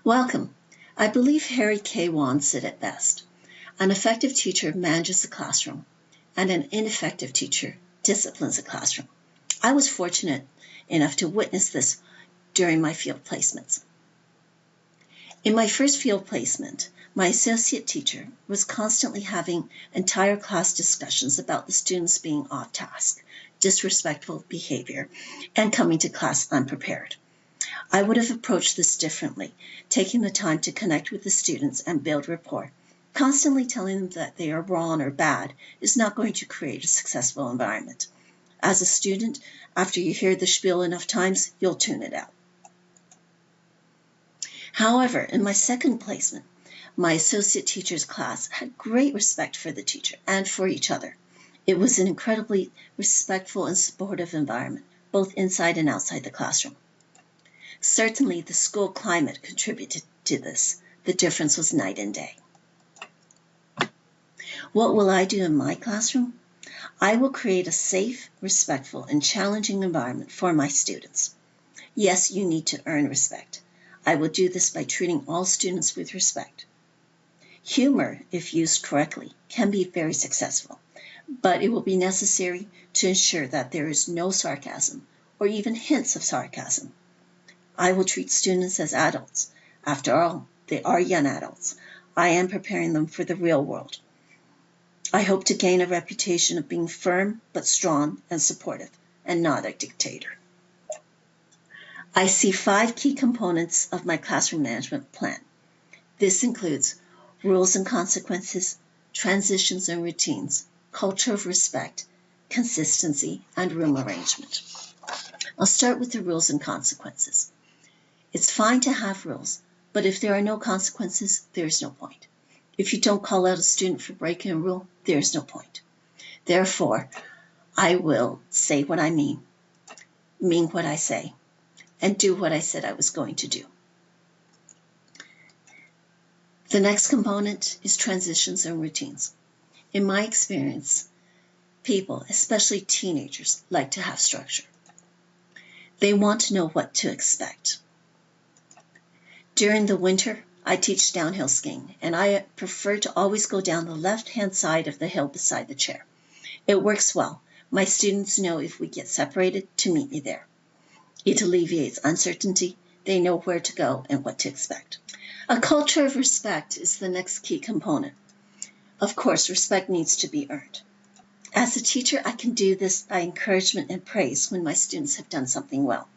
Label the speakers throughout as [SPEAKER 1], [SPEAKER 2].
[SPEAKER 1] Welcome. I believe Harry K. Wan said it best. An effective teacher manages the classroom, and an ineffective teacher disciplines the classroom. I was fortunate enough to witness this during my field placements. In my first field placement, my associate teacher was constantly having entire class discussions about the students being off task, disrespectful behavior, and coming to class unprepared. I would have approached this differently, taking the time to connect with the students and build rapport. Constantly telling them that they are wrong or bad is not going to create a successful environment. As a student, after you hear the spiel enough times, you'll tune it out. However, in my second placement, my associate teacher's class had great respect for the teacher and for each other. It was an incredibly respectful and supportive environment, both inside and outside the classroom. Certainly, the school climate contributed to this. The difference was night and day. What will I do in my classroom? I will create a safe, respectful, and challenging environment for my students. Yes, you need to earn respect. I will do this by treating all students with respect. Humor, if used correctly, can be very successful, but it will be necessary to ensure that there is no sarcasm or even hints of sarcasm. I will treat students as adults. After all, they are young adults. I am preparing them for the real world. I hope to gain a reputation of being firm but strong and supportive, and not a dictator. I see 5 key components of my classroom management plan. This includes rules and consequences, transitions and routines, culture of respect, consistency, and room arrangement. I'll start with the rules and consequences. It's fine to have rules, but if there are no consequences, there's no point. If you don't call out a student for breaking a rule, there's no point. Therefore, I will say what I mean what I say, and do what I said I was going to do. The next component is transitions and routines. In my experience, people, especially teenagers, like to have structure. They want to know what to expect. During the winter, I teach downhill skiing, and I prefer to always go down the left-hand side of the hill beside the chair. It works well. My students know if we get separated to meet me there. It alleviates uncertainty. They know where to go and what to expect. A culture of respect is the next key component. Of course, respect needs to be earned. As a teacher, I can do this by encouragement and praise when my students have done something well.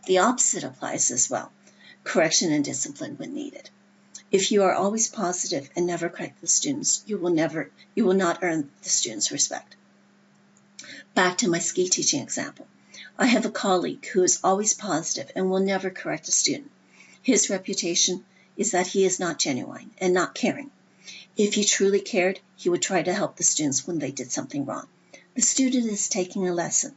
[SPEAKER 1] The opposite applies as well. Correction and discipline when needed. If you are always positive and never correct the students, you will not earn the students' respect. Back to my ski teaching example. I have a colleague who is always positive and will never correct a student. His reputation is that he is not genuine and not caring. If he truly cared, he would try to help the students when they did something wrong. The student is taking a lesson.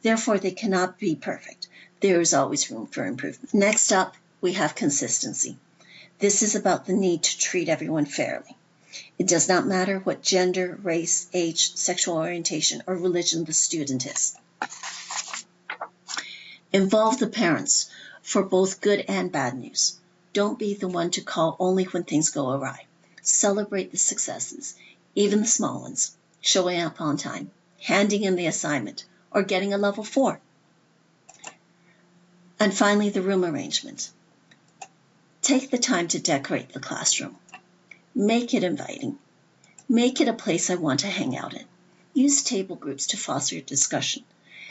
[SPEAKER 1] Therefore, they cannot be perfect. There is always room for improvement. Next up, we have consistency. This is about the need to treat everyone fairly. It does not matter what gender, race, age, sexual orientation, or religion the student is. Involve the parents for both good and bad news. Don't be the one to call only when things go awry. Celebrate the successes, even the small ones, showing up on time, handing in the assignment, or getting a level 4. And finally, the room arrangement. Take the time to decorate the classroom. Make it inviting. Make it a place I want to hang out in. Use table groups to foster discussion.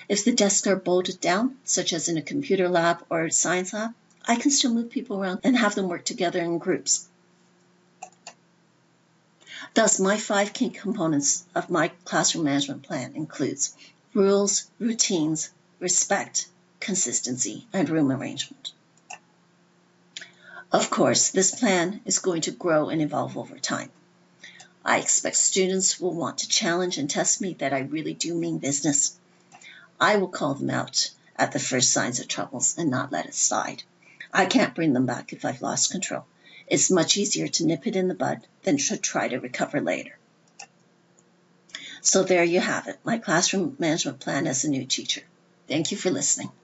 [SPEAKER 1] If the desks are bolted down, such as in a computer lab or a science lab, I can still move people around and have them work together in groups. Thus, my 5 key components of my classroom management plan includes rules, routines, respect, consistency, and room arrangement. Of course, this plan is going to grow and evolve over time. I expect students will want to challenge and test me that I really do mean business. I will call them out at the first signs of troubles and not let it slide. I can't bring them back if I've lost control. It's much easier to nip it in the bud than to try to recover later. So there you have it, my classroom management plan as a new teacher. Thank you for listening.